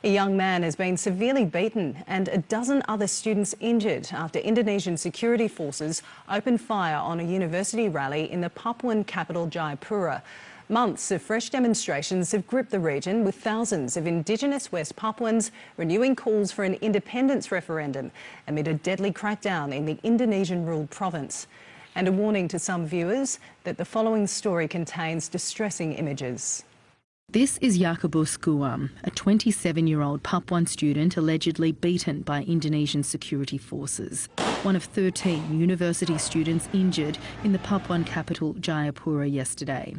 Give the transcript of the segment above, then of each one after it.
A young man has been severely beaten and a dozen other students injured after Indonesian security forces opened fire on a university rally in the Papuan capital Jayapura. Months of fresh demonstrations have gripped the region, with thousands of Indigenous West Papuans renewing calls for an independence referendum amid a deadly crackdown in the Indonesian-ruled province. And a warning to some viewers that the following story contains distressing images. This is Yakubus Guam, a 27-year-old Papuan student allegedly beaten by Indonesian security forces. One of 13 university students injured in the Papuan capital Jayapura yesterday.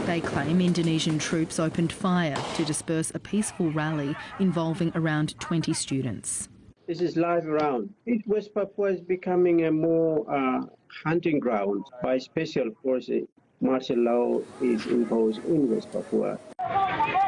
They claim Indonesian troops opened fire to disperse a peaceful rally involving around 20 students. This is live round. West Papua is becoming a more hunting ground by special forces. Martial law is imposed in West Papua.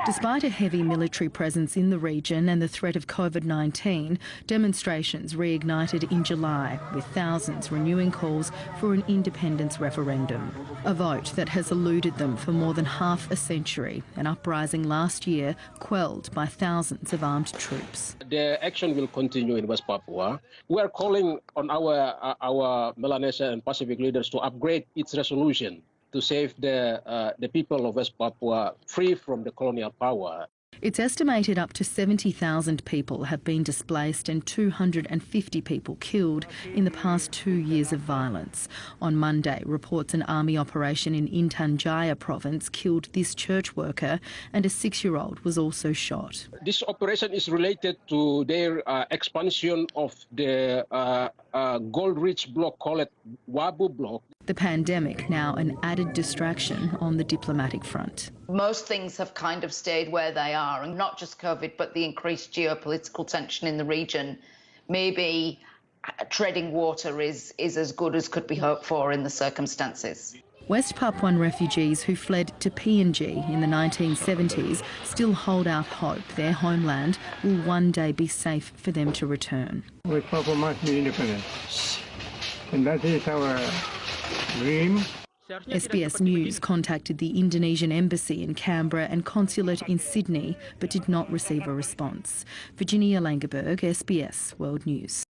Despite a heavy military presence in the region and the threat of COVID-19, demonstrations reignited in July, with thousands renewing calls for an independence referendum. A vote that has eluded them for more than half a century, an uprising last year quelled by thousands of armed troops. The action will continue in West Papua. We are calling on our Melanesia and Pacific leaders to upgrade its resolution to save the people of West Papua free from the colonial power. It's estimated up to 70,000 people have been displaced and 250 people killed in the past 2 years of violence. On Monday, reports an army operation in Intan Jaya province killed this church worker, and a 6-year-old was also shot. This operation is related to their expansion of the gold-rich block called Wabu block. The pandemic now an added distraction on the diplomatic front. Most things have kind of stayed where they are, and not just COVID, but the increased geopolitical tension in the region. Maybe treading water is as good as could be hoped for in the circumstances. West Papuan refugees who fled to PNG in the 1970s still hold out hope their homeland will one day be safe for them to return. West Papua must be independent, and that is our dream. SBS News contacted the Indonesian embassy in Canberra and consulate in Sydney, but did not receive a response. Virginia Langeberg, SBS World News.